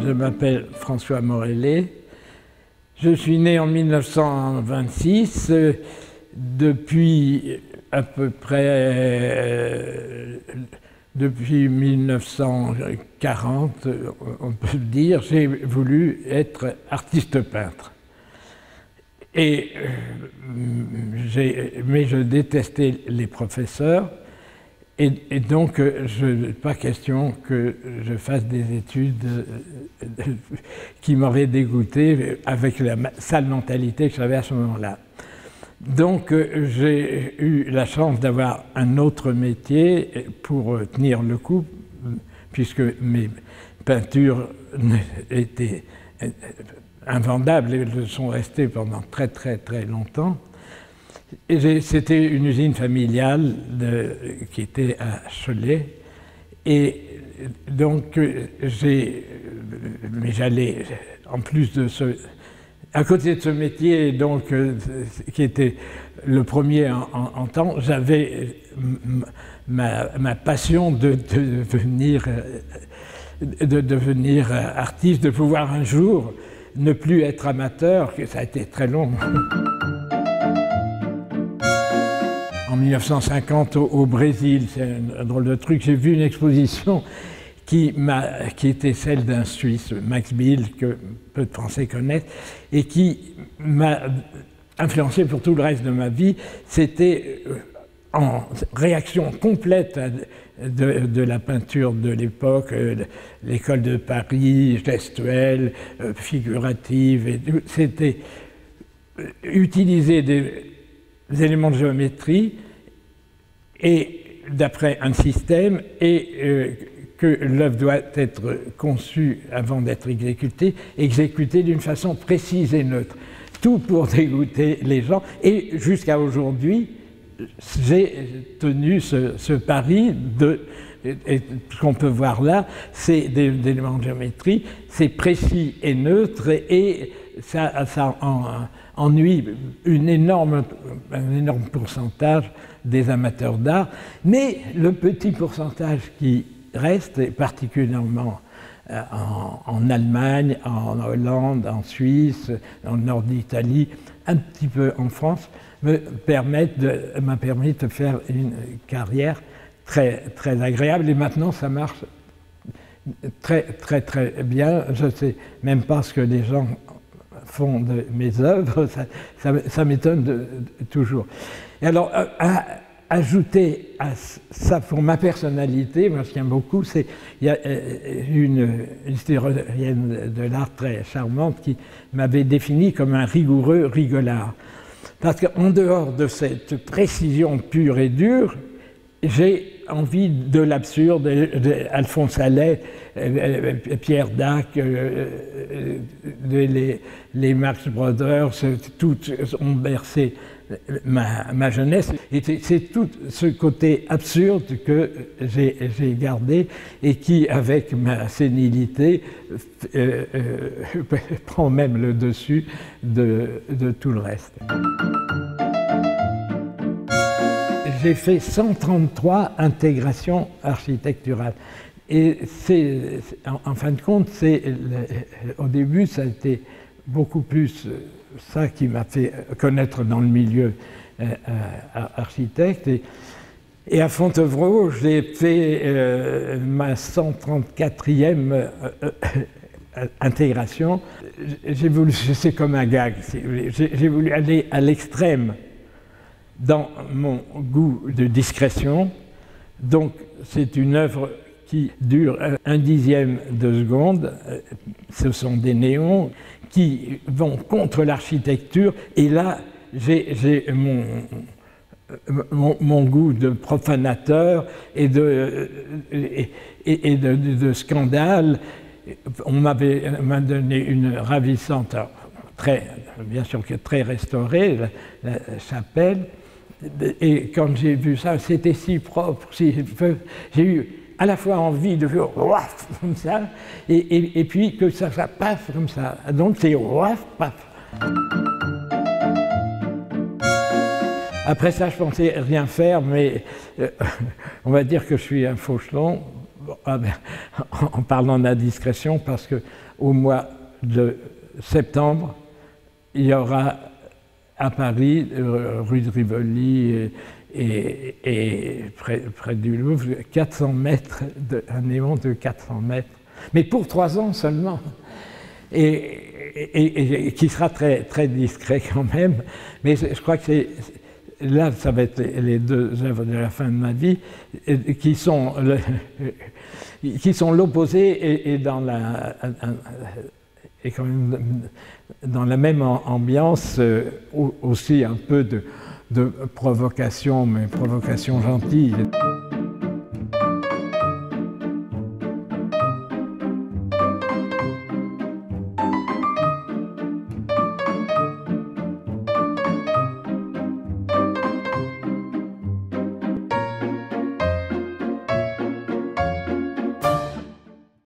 Je m'appelle François Morellet. Je suis né en 1926. Depuis à peu près depuis 1940, on peut dire, j'ai voulu être artiste peintre. Mais je détestais les professeurs. Et donc, pas question que je fasse des études qui m'auraient dégoûté avec la sale mentalité que j'avais à ce moment-là. Donc, j'ai eu la chance d'avoir un autre métier pour tenir le coup, puisque mes peintures étaient invendables et le sont restées pendant très longtemps. C'était une usine familiale qui était à Cholet, et donc mais j'allais, en plus de à côté de ce métier, donc, qui était le premier en temps, j'avais ma passion de devenir artiste, de pouvoir un jour ne plus être amateur, que ça a été très long. En 1950, au Brésil, c'est un drôle de truc, j'ai vu une exposition qui était celle d'un Suisse, Max Bill, que peu de Français connaissent, et qui m'a influencé pour tout le reste de ma vie. C'était en réaction complète de la peinture de l'époque, l'école de Paris, gestuelle, figurative. C'était utiliser des éléments de géométrie et d'après un système, et que l'œuvre doit être conçue avant d'être exécutée d'une façon précise et neutre. Tout pour dégoûter les gens. Et jusqu'à aujourd'hui, j'ai tenu ce pari et ce qu'on peut voir là, c'est des éléments de géométrie, c'est précis et neutre, et ça ennuie un énorme pourcentage des amateurs d'art, mais le petit pourcentage qui reste, et particulièrement en Allemagne, en Hollande, en Suisse, dans le nord d'Italie, un petit peu en France, m'a permis de faire une carrière très agréable, et maintenant ça marche très bien. Je ne sais même pas ce que les gens font de mes œuvres, ça m'étonne toujours. Et alors, ajouter à ça pour ma personnalité, moi ce que j'aime beaucoup, c'est il y a une historienne de l'art très charmante qui m'avait défini comme un rigoureux rigolard. Parce qu'en dehors de cette précision pure et dure, j'ai envie de l'absurde, Alphonse Allais, Pierre Dac, les Marx Brothers, toutes ont bercé ma jeunesse. Et c'est tout ce côté absurde que j'ai gardé et qui, avec ma sénilité, prend même le dessus de tout le reste. J'ai fait 133 intégrations architecturales. Et en fin de compte, au début, ça a été beaucoup plus ça qui m'a fait connaître dans le milieu architecte. Et à Fontevraud, j'ai fait ma 134e intégration. C'est comme un gag, j'ai voulu aller à l'extrême dans mon goût de discrétion. Donc c'est une œuvre qui dure 1/10 de seconde. Ce sont des néons qui vont contre l'architecture, et là j'ai mon goût de profanateur et de scandale. On m'a donné une ravissante, bien sûr que très restaurée, la chapelle. Et quand j'ai vu ça, c'était si propre, j'ai eu à la fois envie de faire ouaf comme ça, et puis que ça paf comme ça. Donc c'est ouaf, paf. Après ça, je pensais rien faire, mais on va dire que je suis un fauchelon, en parlant d'indiscrétion, parce qu'au mois de septembre, il y aura à Paris, rue de Rivoli et près du Louvre, 400 mètres, un néon de 400 mètres, mais pour 3 ans seulement, et qui sera très, très discret quand même, mais je crois que là, ça va être les 2 œuvres de la fin de ma vie, qui sont l'opposé et quand même dans la même ambiance, aussi un peu de provocation, mais provocation gentille.